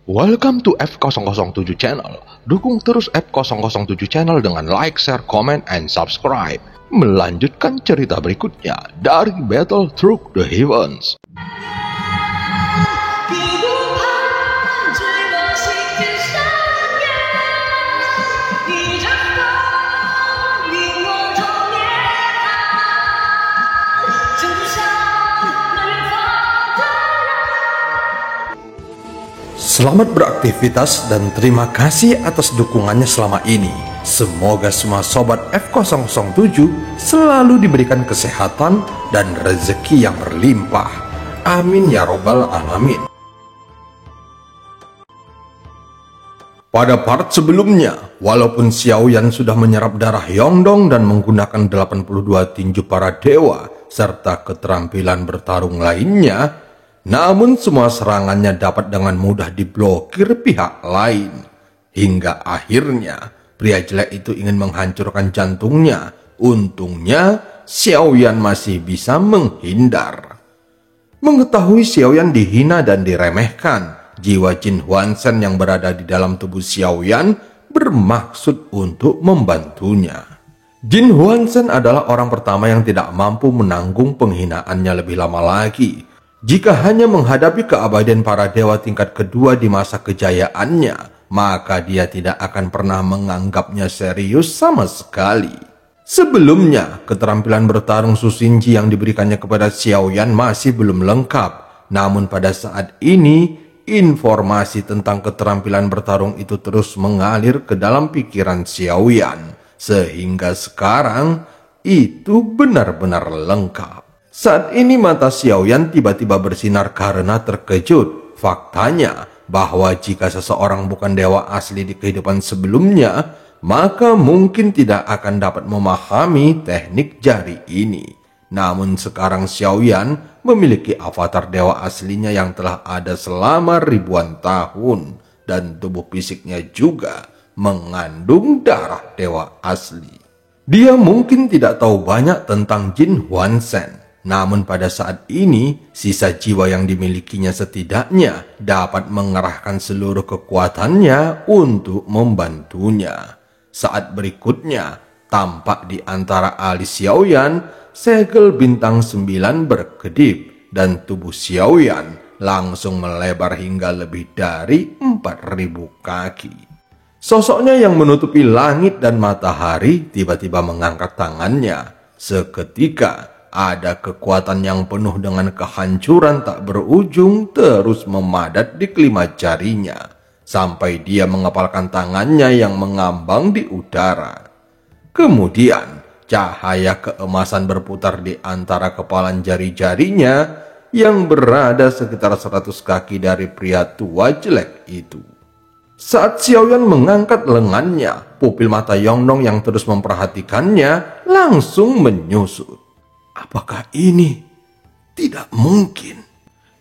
Welcome to F007 Channel. Dukung terus F007 Channel dengan like, share, comment, and subscribe. Melanjutkan cerita berikutnya dari Battle Through the Heavens. Selamat beraktivitas dan terima kasih atas dukungannya selama ini. Semoga semua sobat F007 selalu diberikan kesehatan dan rezeki yang berlimpah. Amin ya robbal alamin. Pada part sebelumnya, walaupun Xiaoyan sudah menyerap darah Yongdong dan menggunakan 82 tinju para dewa serta keterampilan bertarung lainnya, namun semua serangannya dapat dengan mudah diblokir pihak lain. Hingga akhirnya pria jelek itu ingin menghancurkan jantungnya. Untungnya Xiaoyan masih bisa menghindar. Mengetahui Xiaoyan dihina dan diremehkan, jiwa Jin Huansen yang berada di dalam tubuh Xiaoyan bermaksud untuk membantunya. Jin Huansen adalah orang pertama yang tidak mampu menanggung penghinaannya lebih lama lagi. Jika hanya menghadapi keabadian para dewa tingkat kedua di masa kejayaannya, maka dia tidak akan pernah menganggapnya serius sama sekali. Sebelumnya, keterampilan bertarung Suxinji yang diberikannya kepada Xiaoyan masih belum lengkap. Namun pada saat ini, informasi tentang keterampilan bertarung itu terus mengalir ke dalam pikiran Xiaoyan. Sehingga sekarang, itu benar-benar lengkap. Saat ini mata Xiaoyan tiba-tiba bersinar karena terkejut. Faktanya bahwa jika seseorang bukan dewa asli di kehidupan sebelumnya, maka mungkin tidak akan dapat memahami teknik jari ini. Namun sekarang Xiaoyan memiliki avatar dewa aslinya yang telah ada selama ribuan tahun. Dan tubuh fisiknya juga mengandung darah dewa asli. Dia mungkin tidak tahu banyak tentang Jin Huansen. Namun pada saat ini, sisa jiwa yang dimilikinya setidaknya dapat mengerahkan seluruh kekuatannya untuk membantunya. Saat berikutnya, tampak di antara alis Xiaoyan, segel bintang 9 berkedip dan tubuh Xiaoyan langsung melebar hingga lebih dari 4.000 kaki. Sosoknya yang menutupi langit dan matahari tiba-tiba mengangkat tangannya. Seketika, ada kekuatan yang penuh dengan kehancuran tak berujung terus memadat di kelima jarinya, sampai dia mengepalkan tangannya yang mengambang di udara. Kemudian, cahaya keemasan berputar di antara kepalan jari-jarinya yang berada sekitar 100 kaki dari pria tua jelek itu. Saat Xiaoyan mengangkat lengannya, pupil mata Yongdong yang terus memperhatikannya langsung menyusut. Apakah ini? Tidak mungkin.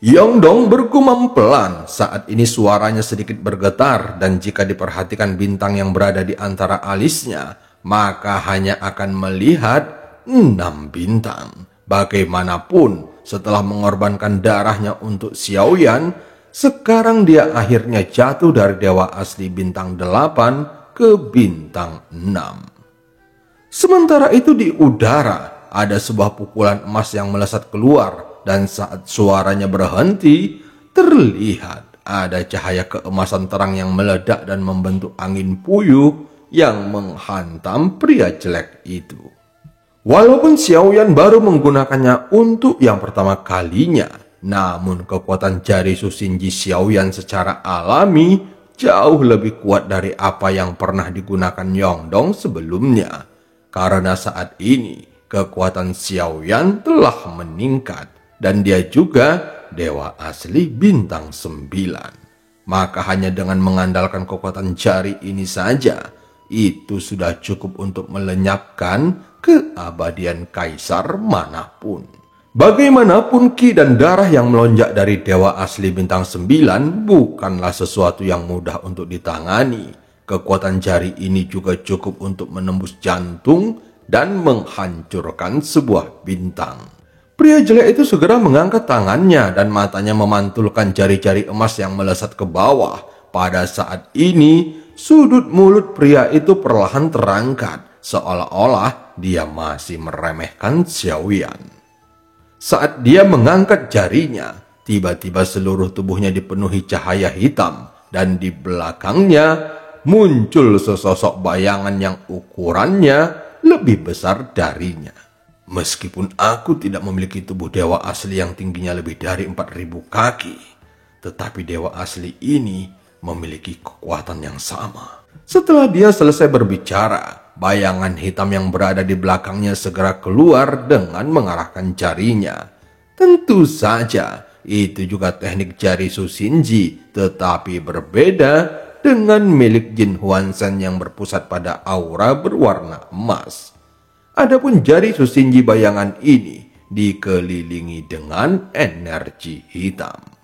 Yongdong bergumam pelan. Saat ini suaranya sedikit bergetar dan jika diperhatikan bintang yang berada di antara alisnya, maka hanya akan melihat 6 bintang. Bagaimanapun, setelah mengorbankan darahnya untuk Xiaoyan, sekarang dia akhirnya jatuh dari dewa asli bintang 8 ke bintang 6. Sementara itu di udara, ada sebuah pukulan emas yang melesat keluar dan saat suaranya berhenti, terlihat ada cahaya keemasan terang yang meledak dan membentuk angin puyuh yang menghantam pria jelek itu. Walaupun Xiaoyan baru menggunakannya untuk yang pertama kalinya, namun kekuatan jari Suxinji Xiaoyan secara alami jauh lebih kuat dari apa yang pernah digunakan Yongdong sebelumnya. Karena saat ini, kekuatan Xiaoyan telah meningkat dan dia juga dewa asli bintang 9. Maka hanya dengan mengandalkan kekuatan jari ini saja, itu sudah cukup untuk melenyapkan keabadian kaisar manapun. Bagaimanapun ki dan darah yang melonjak dari dewa asli bintang 9 bukanlah sesuatu yang mudah untuk ditangani. Kekuatan jari ini juga cukup untuk menembus jantung dan menghancurkan sebuah bintang. Pria jelek itu segera mengangkat tangannya dan matanya memantulkan jari-jari emas yang melesat ke bawah, pada saat ini sudut mulut pria itu perlahan terangkat, seolah-olah dia masih meremehkan Xiaoyan. Saat dia mengangkat jarinya, tiba-tiba seluruh tubuhnya dipenuhi cahaya hitam, dan di belakangnya muncul sesosok bayangan yang ukurannya lebih besar darinya. Meskipun aku tidak memiliki tubuh dewa asli yang tingginya lebih dari 4.000 kaki, tetapi dewa asli ini memiliki kekuatan yang sama. Setelah dia selesai berbicara, bayangan hitam yang berada di belakangnya segera keluar dengan mengarahkan jarinya. Tentu saja, itu juga teknik jari Sushinji, tetapi berbeda dengan milik Jin Huanzhen yang berpusat pada aura berwarna emas. Adapun jari Sushinji bayangan ini dikelilingi dengan energi hitam.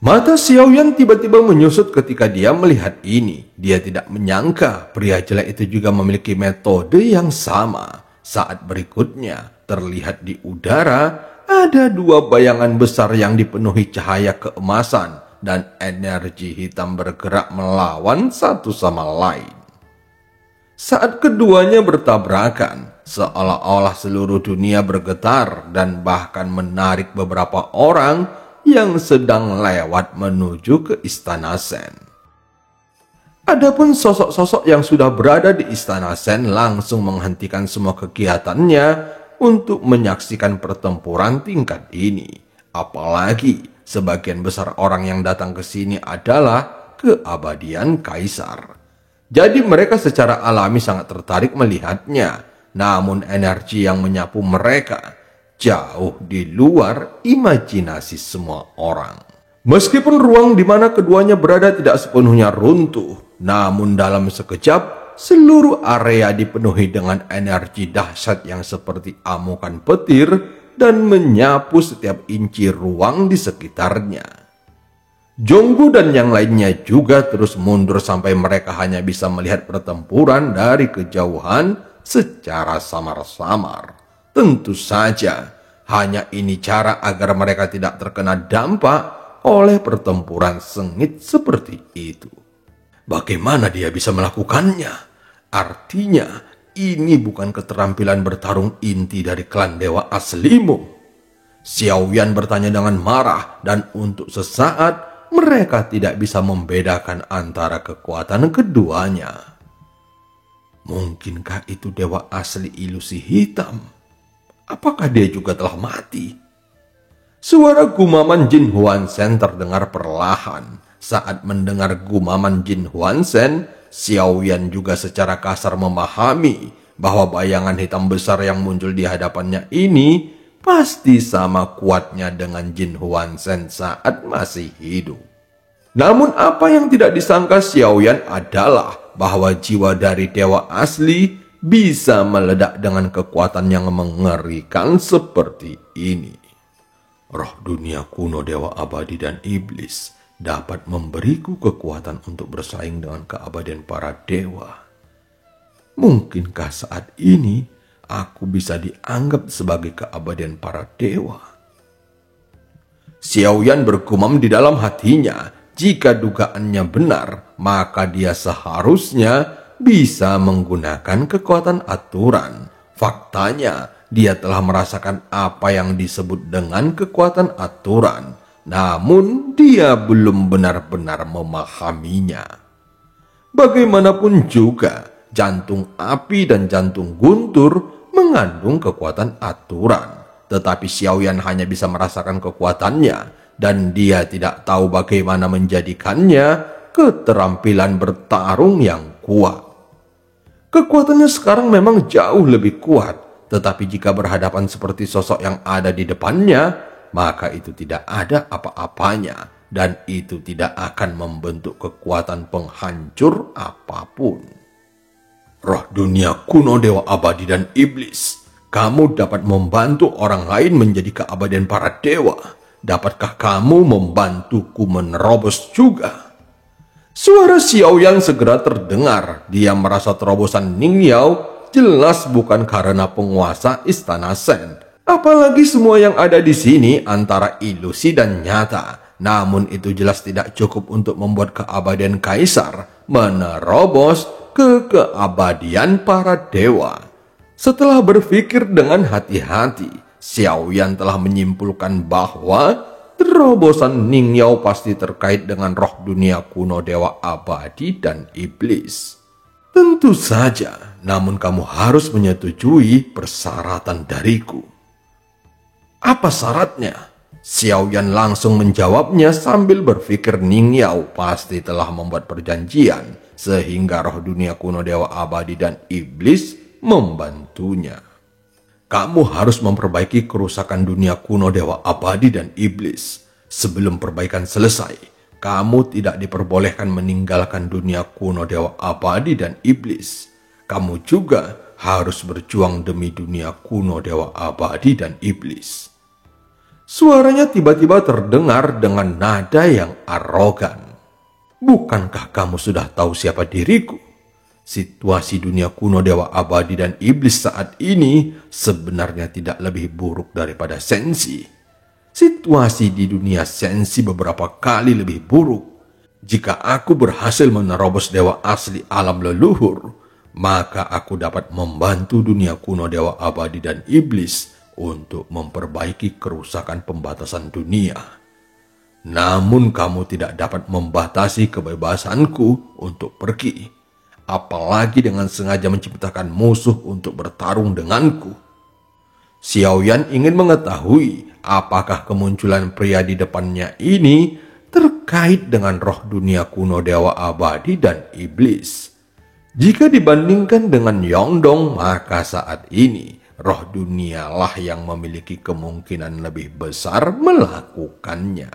Mata Xiaoyan tiba-tiba menyusut ketika dia melihat ini. Dia tidak menyangka pria jelek itu juga memiliki metode yang sama. Saat berikutnya terlihat di udara ada dua bayangan besar yang dipenuhi cahaya keemasan dan energi hitam bergerak melawan satu sama lain. Saat keduanya bertabrakan, seolah-olah seluruh dunia bergetar dan bahkan menarik beberapa orang yang sedang lewat menuju ke Istana Shen. Adapun sosok-sosok yang sudah berada di Istana Shen langsung menghentikan semua kegiatannya untuk menyaksikan pertempuran tingkat ini. Apalagi sebagian besar orang yang datang ke sini adalah keabadian kaisar. Jadi mereka secara alami sangat tertarik melihatnya. Namun energi yang menyapu mereka jauh di luar imajinasi semua orang. Meskipun ruang di mana keduanya berada tidak sepenuhnya runtuh, namun dalam sekejap seluruh area dipenuhi dengan energi dahsyat yang seperti amukan petir dan menyapu setiap inci ruang di sekitarnya. Jonggu dan yang lainnya juga terus mundur sampai mereka hanya bisa melihat pertempuran dari kejauhan secara samar-samar. Tentu saja, hanya ini cara agar mereka tidak terkena dampak oleh pertempuran sengit seperti itu. Bagaimana dia bisa melakukannya? Artinya, ini bukan keterampilan bertarung inti dari klan dewa aslimu. Xiaoyan bertanya dengan marah, dan untuk sesaat mereka tidak bisa membedakan antara kekuatan keduanya. Mungkinkah itu dewa asli ilusi hitam? Apakah dia juga telah mati? Suara gumaman Jin Huanzhen terdengar perlahan. Saat mendengar gumaman Jin Huanzhen, Xiaoyan juga secara kasar memahami bahwa bayangan hitam besar yang muncul di hadapannya ini pasti sama kuatnya dengan Jin Huanzhen saat masih hidup. Namun apa yang tidak disangka Xiaoyan adalah bahwa jiwa dari dewa asli bisa meledak dengan kekuatan yang mengerikan seperti ini. Roh dunia kuno dewa abadi dan iblis dapat memberiku kekuatan untuk bersaing dengan keabadian para dewa. Mungkinkah saat ini aku bisa dianggap sebagai keabadian para dewa? Xiaoyan bergumam di dalam hatinya. Jika dugaannya benar, maka dia seharusnya bisa menggunakan kekuatan aturan. Faktanya, dia telah merasakan apa yang disebut dengan kekuatan aturan, namun dia belum benar-benar memahaminya. Bagaimanapun juga, jantung api dan jantung guntur mengandung kekuatan aturan. Tetapi Xiaoyan hanya bisa merasakan kekuatannya, dan dia tidak tahu bagaimana menjadikannya keterampilan bertarung yang kuat. Kekuatannya sekarang memang jauh lebih kuat, tetapi jika berhadapan seperti sosok yang ada di depannya, maka itu tidak ada apa-apanya, dan itu tidak akan membentuk kekuatan penghancur apapun. Roh dunia kuno dewa abadi dan iblis, kamu dapat membantu orang lain menjadi keabadian para dewa. Dapatkah kamu membantuku menerobos juga? Suara Xiaoyan segera terdengar. Dia merasa terobosan Ning Yao jelas bukan karena penguasa Istana Shen. Apalagi semua yang ada di sini antara ilusi dan nyata. namun itu jelas tidak cukup untuk membuat keabadian kaisar menerobos ke keabadian para dewa. Setelah berpikir dengan hati-hati, Xiaoyan telah menyimpulkan bahwa terobosan Ning Yao pasti terkait dengan roh dunia kuno dewa abadi dan iblis. Tentu saja, namun kamu harus menyetujui persyaratan dariku. Apa syaratnya? Xiaoyan langsung menjawabnya sambil berpikir Ning Yao pasti telah membuat perjanjian sehingga roh dunia kuno dewa abadi dan iblis membantunya. Kamu harus memperbaiki kerusakan dunia kuno dewa abadi dan iblis. Sebelum perbaikan selesai, kamu tidak diperbolehkan meninggalkan dunia kuno dewa abadi dan iblis. Kamu juga harus berjuang demi dunia kuno dewa abadi dan iblis. Suaranya tiba-tiba terdengar dengan nada yang arogan. Bukankah kamu sudah tahu siapa diriku? Situasi dunia kuno dewa abadi dan iblis saat ini sebenarnya tidak lebih buruk daripada Sensi. Situasi di dunia Sensi beberapa kali lebih buruk. Jika aku berhasil menerobos dewa asli alam leluhur, maka aku dapat membantu dunia kuno dewa abadi dan iblis untuk memperbaiki kerusakan pembatasan dunia. Namun kamu tidak dapat membatasi kebebasanku untuk pergi, apalagi dengan sengaja menciptakan musuh untuk bertarung denganku. Xiaoyan ingin mengetahui apakah kemunculan pria di depannya ini terkait dengan roh dunia kuno dewa abadi dan iblis. Jika dibandingkan dengan Yongdong, maka saat ini roh dunialah yang memiliki kemungkinan lebih besar melakukannya.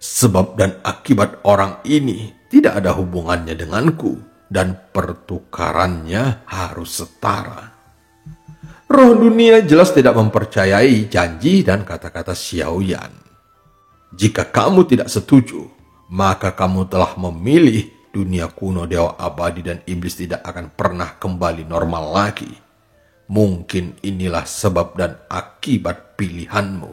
Sebab dan akibat orang ini tidak ada hubungannya denganku dan pertukarannya harus setara. Roh dunia jelas tidak mempercayai janji dan kata-kata Xiaoyan. Jika kamu tidak setuju, maka kamu telah memilih dunia kuno dewa abadi dan iblis tidak akan pernah kembali normal lagi. Mungkin inilah sebab dan akibat pilihanmu.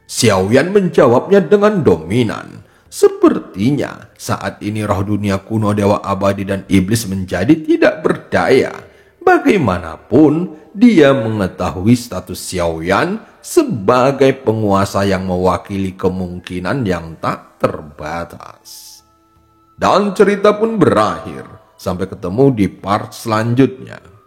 Xiaoyan menjawabnya dengan dominan. Sepertinya saat ini roh dunia kuno dewa abadi dan iblis menjadi tidak berdaya. Bagaimanapun, dia mengetahui status Xiaoyan sebagai penguasa yang mewakili kemungkinan yang tak terbatas. Dan cerita pun berakhir. Sampai ketemu di part selanjutnya.